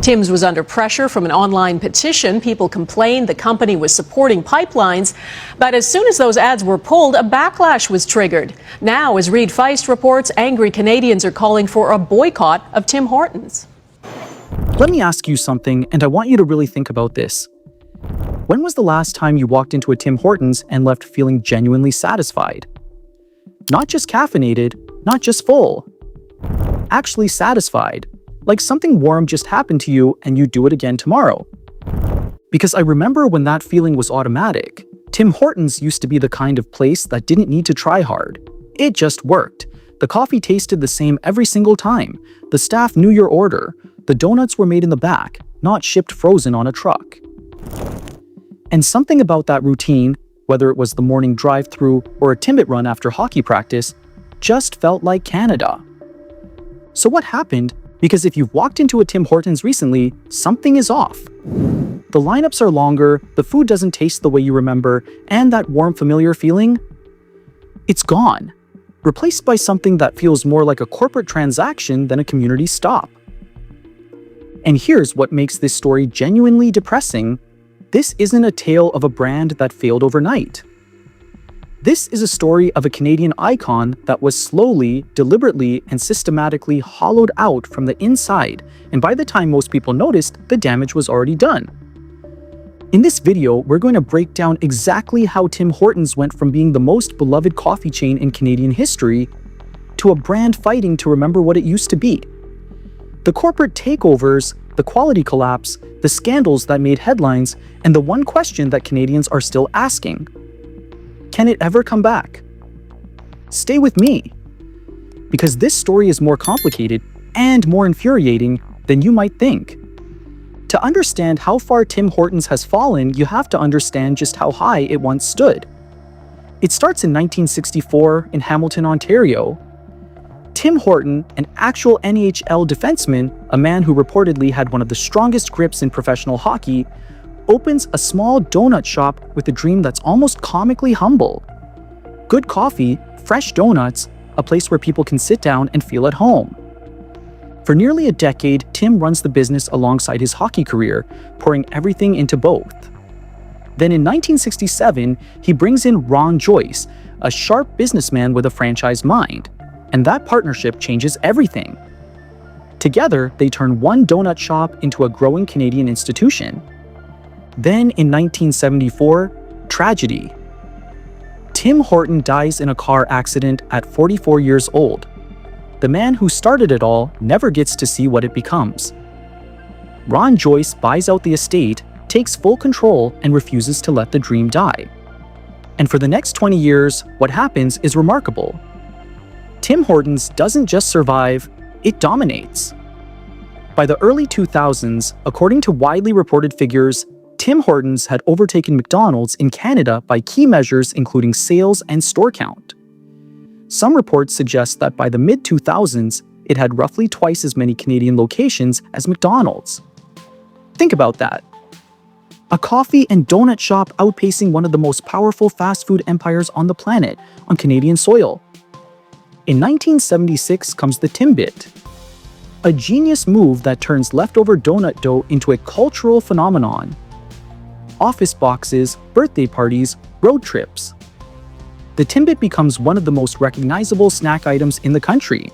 Tim's was under pressure from an online petition. People complained the company was supporting pipelines. But as soon as those ads were pulled, a backlash was triggered. Now, as Reed Feist reports, angry Canadians are calling for a boycott of Tim Hortons. Let me ask you something, and I want you to really think about this. When was the last time you walked into a Tim Hortons and left feeling genuinely satisfied? Not just caffeinated, not just full. Actually satisfied. Like something warm just happened to you and you'd do it again tomorrow. Because I remember when that feeling was automatic. Tim Hortons used to be the kind of place that didn't need to try hard. It just worked. The coffee tasted the same every single time. The staff knew your order. The donuts were made in the back, not shipped frozen on a truck. And something about that routine, whether it was the morning drive-thru or a Timbit run after hockey practice, just felt like Canada. So what happened? Because if you've walked into a Tim Hortons recently, something is off. The lineups are longer, the food doesn't taste the way you remember, and that warm, familiar feeling? It's gone. Replaced by something that feels more like a corporate transaction than a community stop. And here's what makes this story genuinely depressing. This isn't a tale of a brand that failed overnight. This is a story of a Canadian icon that was slowly, deliberately, and systematically hollowed out from the inside, and by the time most people noticed, the damage was already done. In this video, we're going to break down exactly how Tim Hortons went from being the most beloved coffee chain in Canadian history to a brand fighting to remember what it used to be. The corporate takeovers, the quality collapse, the scandals that made headlines, and the one question that Canadians are still asking: can it ever come back? Stay with me, because this story is more complicated and more infuriating than you might think. To understand how far Tim Hortons has fallen, you have to understand just how high it once stood. It starts in 1964 in Hamilton, Ontario. Tim Horton, an actual NHL defenseman, a man who reportedly had one of the strongest grips in professional hockey, opens a small donut shop with a dream that's almost comically humble. Good coffee, fresh donuts, a place where people can sit down and feel at home. For nearly a decade, Tim runs the business alongside his hockey career, pouring everything into both. Then in 1967, he brings in Ron Joyce, a sharp businessman with a franchise mind, and that partnership changes everything. Together, they turn one donut shop into a growing Canadian institution. Then in 1974, tragedy. Tim Horton dies in a car accident at 44 years old. The man who started it all never gets to see what it becomes. Ron Joyce buys out the estate, takes full control, and refuses to let the dream die. And for the next 20 years, what happens is remarkable. Tim Hortons doesn't just survive, it dominates. By the early 2000s, according to widely reported figures, Tim Hortons had overtaken McDonald's in Canada by key measures including sales and store count. Some reports suggest that by the mid-2000s, it had roughly twice as many Canadian locations as McDonald's. Think about that. A coffee and donut shop outpacing one of the most powerful fast food empires on the planet on Canadian soil. In 1976 comes the Timbit, a genius move that turns leftover donut dough into a cultural phenomenon. Office boxes, birthday parties, road trips. The Timbit becomes one of the most recognizable snack items in the country.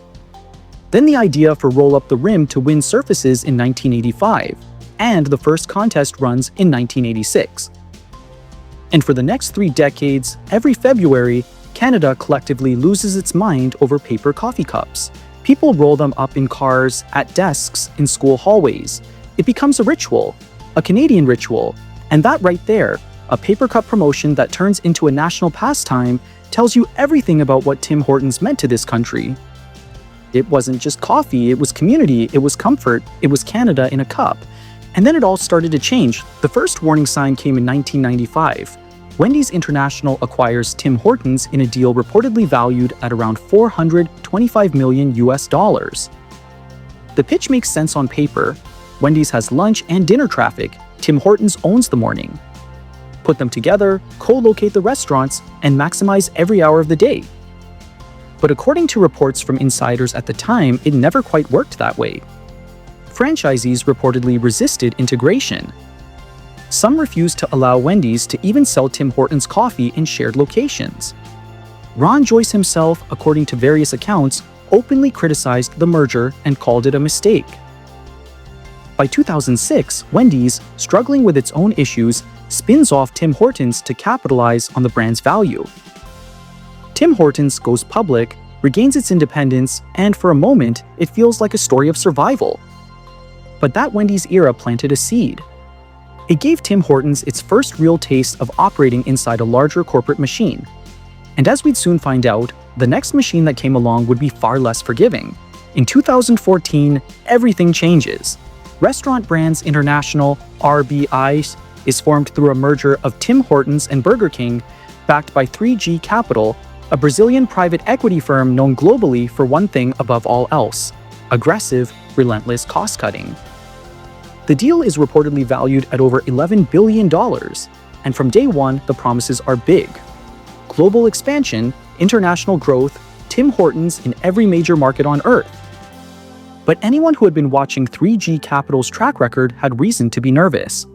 Then the idea for Roll Up the Rim to win surfaces in 1985, and the first contest runs in 1986. And for the next 3 decades, every February, Canada collectively loses its mind over paper coffee cups. People roll them up in cars, at desks, in school hallways. It becomes a ritual, a Canadian ritual, and that right there, a paper cup promotion that turns into a national pastime, tells you everything about what Tim Hortons meant to this country. It wasn't just coffee, it was community, it was comfort, it was Canada in a cup. And then it all started to change. The first warning sign came in 1995. Wendy's International acquires Tim Hortons in a deal reportedly valued at around $425 million. The pitch makes sense on paper. Wendy's has lunch and dinner traffic. Tim Hortons owns the morning. Put them together, co-locate the restaurants, and maximize every hour of the day. But according to reports from insiders at the time, it never quite worked that way. franchisees reportedly resisted integration. Some refused to allow Wendy's to even sell Tim Hortons coffee in shared locations. Ron Joyce himself, according to various accounts, openly criticized the merger and called it a mistake. By 2006, Wendy's, struggling with its own issues, spins off Tim Hortons to capitalize on the brand's value. Tim Hortons goes public, regains its independence, and for a moment, it feels like a story of survival. But that Wendy's era planted a seed. It gave Tim Hortons its first real taste of operating inside a larger corporate machine. And as we'd soon find out, the next machine that came along would be far less forgiving. In 2014, everything changes. Restaurant Brands International, RBI, is formed through a merger of Tim Hortons and Burger King, backed by 3G Capital, a Brazilian private equity firm known globally for one thing above all else: aggressive, relentless cost-cutting. The deal is reportedly valued at over $11 billion, and from day one, the promises are big. Global expansion, international growth, Tim Hortons in every major market on Earth. But anyone who had been watching 3G Capital's track record had reason to be nervous.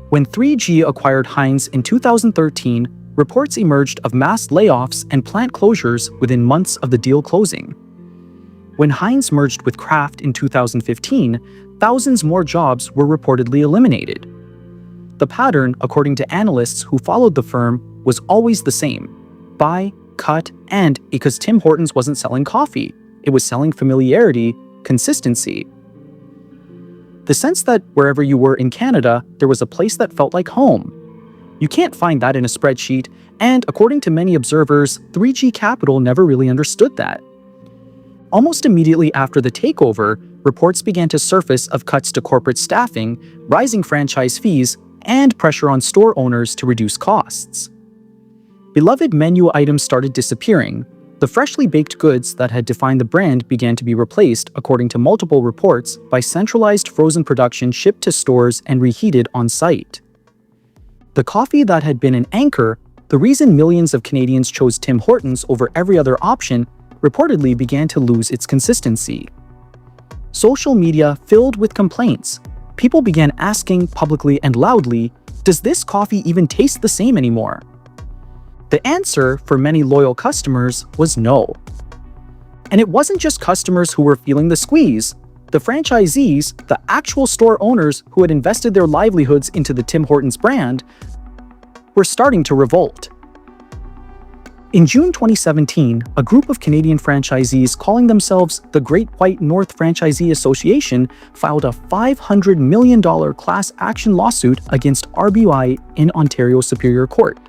When 3G acquired Heinz in 2013, reports emerged of mass layoffs and plant closures within months of the deal closing. When Heinz merged with Kraft in 2015, thousands more jobs were reportedly eliminated. The pattern, according to analysts who followed the firm, was always the same: buy, cut, and because Tim Hortons wasn't selling coffee, it was selling familiarity, consistency. The sense that wherever you were in Canada, there was a place that felt like home. You can't find that in a spreadsheet, and according to many observers, 3G Capital never really understood that. Almost immediately after the takeover, reports began to surface of cuts to corporate staffing, rising franchise fees, and pressure on store owners to reduce costs. Beloved menu items started disappearing. The freshly baked goods that had defined the brand began to be replaced, according to multiple reports, by centralized frozen production shipped to stores and reheated on site. The coffee that had been an anchor, the reason millions of Canadians chose Tim Hortons over every other option, reportedly began to lose its consistency. Social media filled with complaints. People began asking publicly and loudly, "Does this coffee even taste the same anymore?" The answer for many loyal customers was no. And it wasn't just customers who were feeling the squeeze. The franchisees, the actual store owners who had invested their livelihoods into the Tim Hortons brand, were starting to revolt. In June 2017, a group of Canadian franchisees calling themselves the Great White North Franchisee Association filed a $500 million class action lawsuit against RBI in Ontario Superior Court.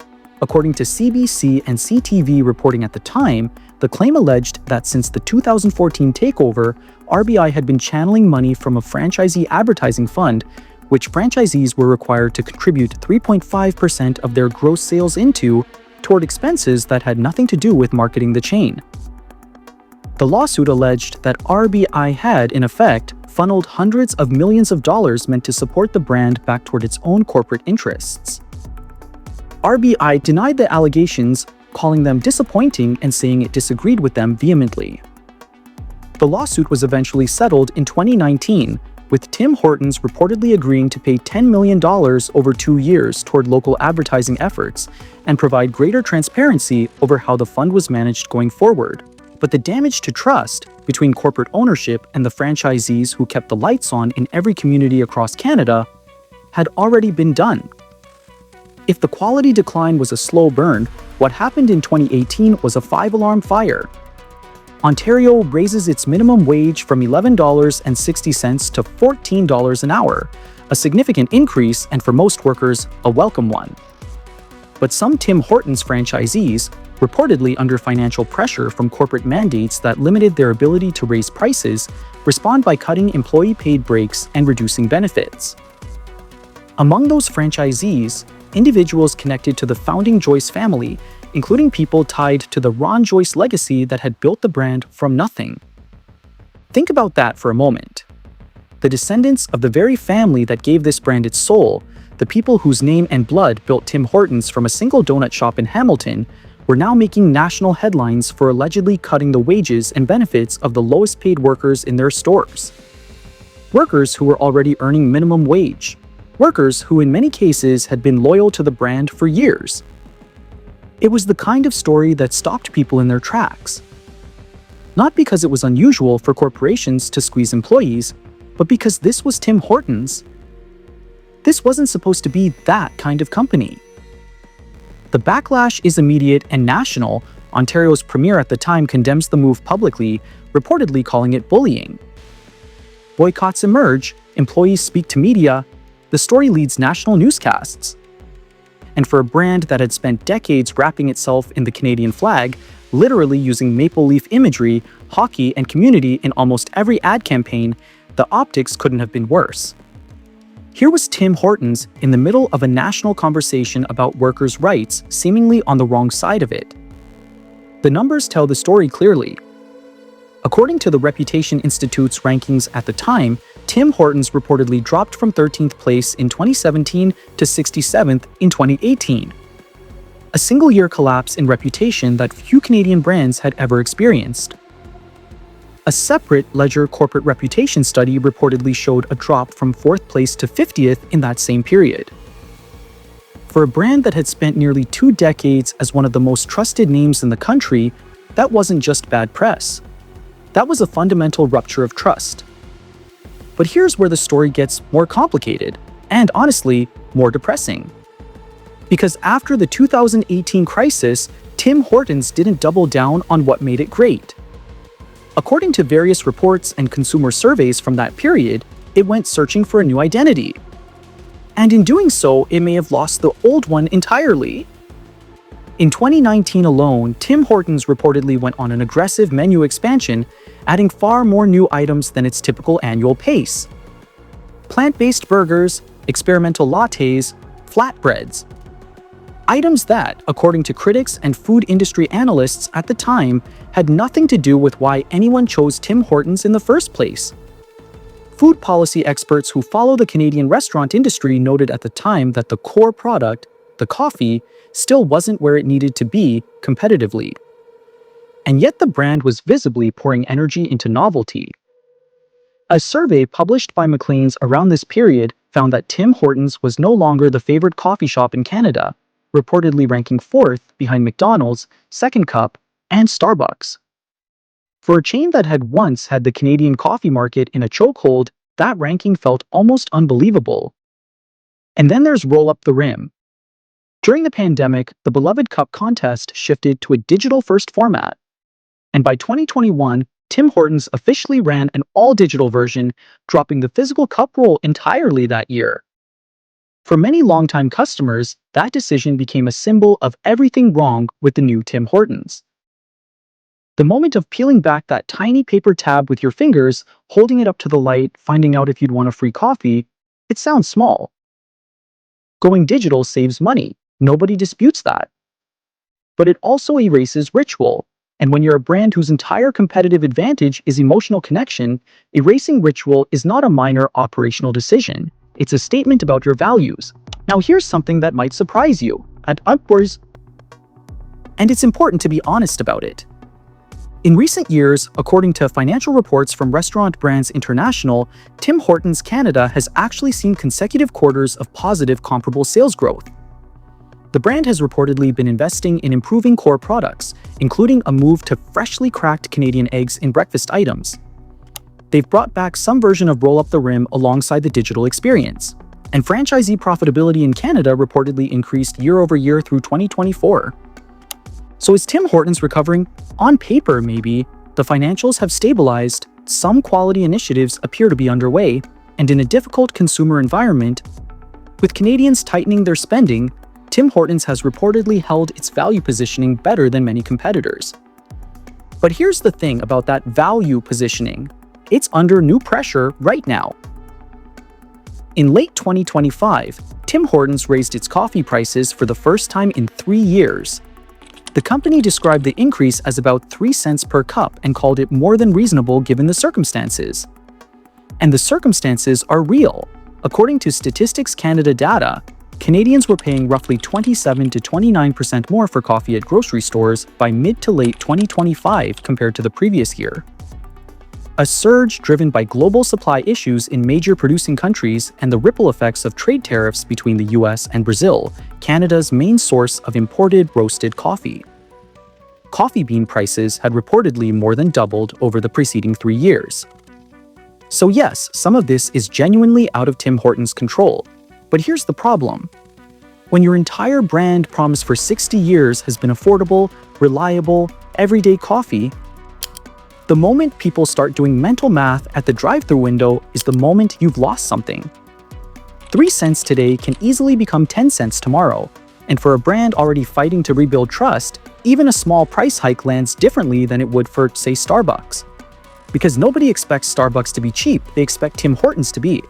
According to CBC and CTV reporting at the time, the claim alleged that since the 2014 takeover, RBI had been channeling money from a franchisee advertising fund, which franchisees were required to contribute 3.5% of their gross sales into, toward expenses that had nothing to do with marketing the chain. The lawsuit alleged that RBI had, in effect, funneled hundreds of millions of dollars meant to support the brand back toward its own corporate interests. RBI denied the allegations, calling them disappointing and saying it disagreed with them vehemently. The lawsuit was eventually settled in 2019, with Tim Hortons reportedly agreeing to pay $10 million over 2 years toward local advertising efforts and provide greater transparency over how the fund was managed going forward. But the damage to trust between corporate ownership and the franchisees who kept the lights on in every community across Canada had already been done. If the quality decline was a slow burn, what happened in 2018 was a 5-alarm fire. Ontario raises its minimum wage from $11.60 to $14 an hour, a significant increase and for most workers, a welcome one. But some Tim Hortons franchisees, reportedly under financial pressure from corporate mandates that limited their ability to raise prices, respond by cutting employee paid breaks and reducing benefits. Among those franchisees, individuals connected to the founding Joyce family, including people tied to the Ron Joyce legacy that had built the brand from nothing. Think about that for a moment. The descendants of the very family that gave this brand its soul, the people whose name and blood built Tim Hortons from a single donut shop in Hamilton, were now making national headlines for allegedly cutting the wages and benefits of the lowest paid workers in their stores. Workers who were already earning minimum wage. Workers who in many cases had been loyal to the brand for years. It was the kind of story that stopped people in their tracks. Not because it was unusual for corporations to squeeze employees, but because this was Tim Hortons. This wasn't supposed to be that kind of company. The backlash is immediate and national. Ontario's premier at the time condemns the move publicly, reportedly calling it bullying. Boycotts emerge, employees speak to media, the story leads national newscasts. And for a brand that had spent decades wrapping itself in the Canadian flag, literally using maple leaf imagery, hockey, and community in almost every ad campaign, the optics couldn't have been worse. Here was Tim Hortons in the middle of a national conversation about workers' rights, seemingly on the wrong side of it. The numbers tell the story clearly. According to the Reputation Institute's rankings at the time, Tim Hortons reportedly dropped from 13th place in 2017 to 67th in 2018. A single-year collapse in reputation that few Canadian brands had ever experienced. A separate Ledger corporate reputation study reportedly showed a drop from 4th place to 50th in that same period. For a brand that had spent nearly 2 decades as one of the most trusted names in the country, that wasn't just bad press. That was a fundamental rupture of trust. But here's where the story gets more complicated, and honestly, more depressing. Because after the 2018 crisis, Tim Hortons didn't double down on what made it great. According to various reports and consumer surveys from that period, it went searching for a new identity. And in doing so, it may have lost the old one entirely. In 2019 alone, Tim Hortons reportedly went on an aggressive menu expansion, adding far more new items than its typical annual pace. Plant-based burgers, experimental lattes, flatbreads. Items that, according to critics and food industry analysts at the time, had nothing to do with why anyone chose Tim Hortons in the first place. Food policy experts who follow the Canadian restaurant industry noted at the time that the core product, the coffee, still wasn't where it needed to be competitively. And yet the brand was visibly pouring energy into novelty. A survey published by Maclean's around this period found that Tim Hortons was no longer the favorite coffee shop in Canada, reportedly ranking 4th behind McDonald's, Second Cup, and Starbucks. For a chain that had once had the Canadian coffee market in a chokehold, that ranking felt almost unbelievable. And then there's Roll Up the Rim. During the pandemic, the beloved cup contest shifted to a digital-first format. And by 2021, Tim Hortons officially ran an all-digital version, dropping the physical cup roll entirely that year. For many longtime customers, that decision became a symbol of everything wrong with the new Tim Hortons. The moment of peeling back that tiny paper tab with your fingers, holding it up to the light, finding out if you'd want a free coffee, it sounds small. Going digital saves money. Nobody disputes that. But it also erases ritual. And when you're a brand whose entire competitive advantage is emotional connection, erasing ritual is not a minor operational decision. It's a statement about your values. Now here's something that might surprise you. And it's important to be honest about it. In recent years, according to financial reports from Restaurant Brands International, Tim Hortons Canada has actually seen consecutive quarters of positive comparable sales growth. The brand has reportedly been investing in improving core products, including a move to freshly cracked Canadian eggs in breakfast items. They've brought back some version of Roll Up the Rim alongside the digital experience. And franchisee profitability in Canada reportedly increased year over year through 2024. So is Tim Hortons recovering? On paper, maybe. The financials have stabilized, some quality initiatives appear to be underway, and in a difficult consumer environment, with Canadians tightening their spending, Tim Hortons has reportedly held its value positioning better than many competitors. But here's the thing about that value positioning. It's under new pressure right now. In late 2025, Tim Hortons raised its coffee prices for the first time in 3 years. The company described the increase as about 3 cents per cup and called it more than reasonable given the circumstances. And the circumstances are real. According to Statistics Canada data, Canadians were paying roughly 27 to 29% more for coffee at grocery stores by mid to late 2025 compared to the previous year. A surge driven by global supply issues in major producing countries and the ripple effects of trade tariffs between the US and Brazil, Canada's main source of imported roasted coffee. Coffee bean prices had reportedly more than doubled over the preceding 3 years. So yes, some of this is genuinely out of Tim Hortons' control. But here's the problem. When your entire brand promise for 60 years has been affordable, reliable, everyday coffee, the moment people start doing mental math at the drive-thru window is the moment you've lost something. 3 cents today can easily become 10 cents tomorrow, and for a brand already fighting to rebuild trust, even a small price hike lands differently than it would for, say, Starbucks. Because nobody expects Starbucks to be cheap, they expect Tim Hortons to be.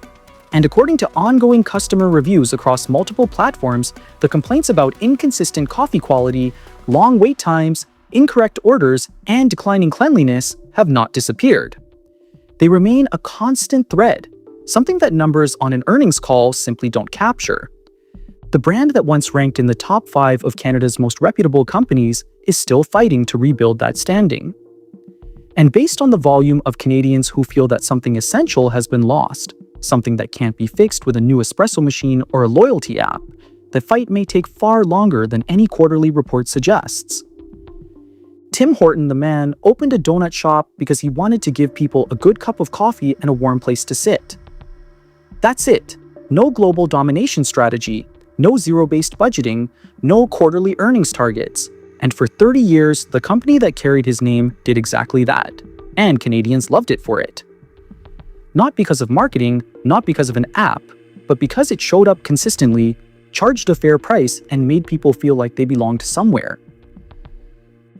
And according to ongoing customer reviews across multiple platforms, the complaints about inconsistent coffee quality, long wait times, incorrect orders, and declining cleanliness have not disappeared. They remain a constant thread, something that numbers on an earnings call simply don't capture. The brand that once ranked in the top 5 of Canada's most reputable companies is still fighting to rebuild that standing. And based on the volume of Canadians who feel that something essential has been lost, something that can't be fixed with a new espresso machine or a loyalty app, the fight may take far longer than any quarterly report suggests. Tim Horton, the man, opened a donut shop because he wanted to give people a good cup of coffee and a warm place to sit. That's it. No global domination strategy, no zero-based budgeting, no quarterly earnings targets. And for 30 years, the company that carried his name did exactly that. And Canadians loved it for it. Not because of marketing, not because of an app, but because it showed up consistently, charged a fair price, and made people feel like they belonged somewhere.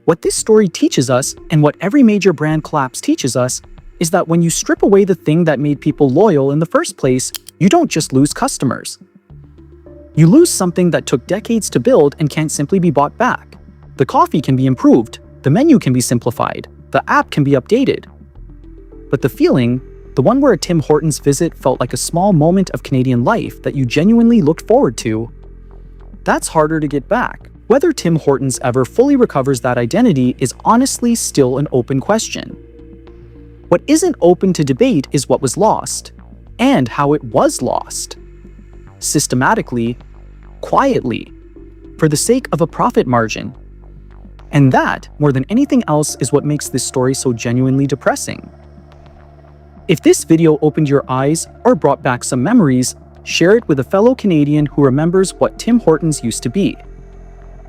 What this story teaches us, and what every major brand collapse teaches us, is that when you strip away the thing that made people loyal in the first place, you don't just lose customers. You lose something that took decades to build and can't simply be bought back. The coffee can be improved, the menu can be simplified, the app can be updated. But the feeling, the one where a Tim Hortons visit felt like a small moment of Canadian life that you genuinely looked forward to, that's harder to get back. Whether Tim Hortons ever fully recovers that identity is honestly still an open question. What isn't open to debate is what was lost, and how it was lost. Systematically, quietly, for the sake of a profit margin. And that, more than anything else, is what makes this story so genuinely depressing. If this video opened your eyes or brought back some memories, share it with a fellow Canadian who remembers what Tim Hortons used to be.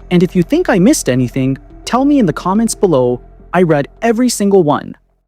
And if you think I missed anything, tell me in the comments below. I read every single one.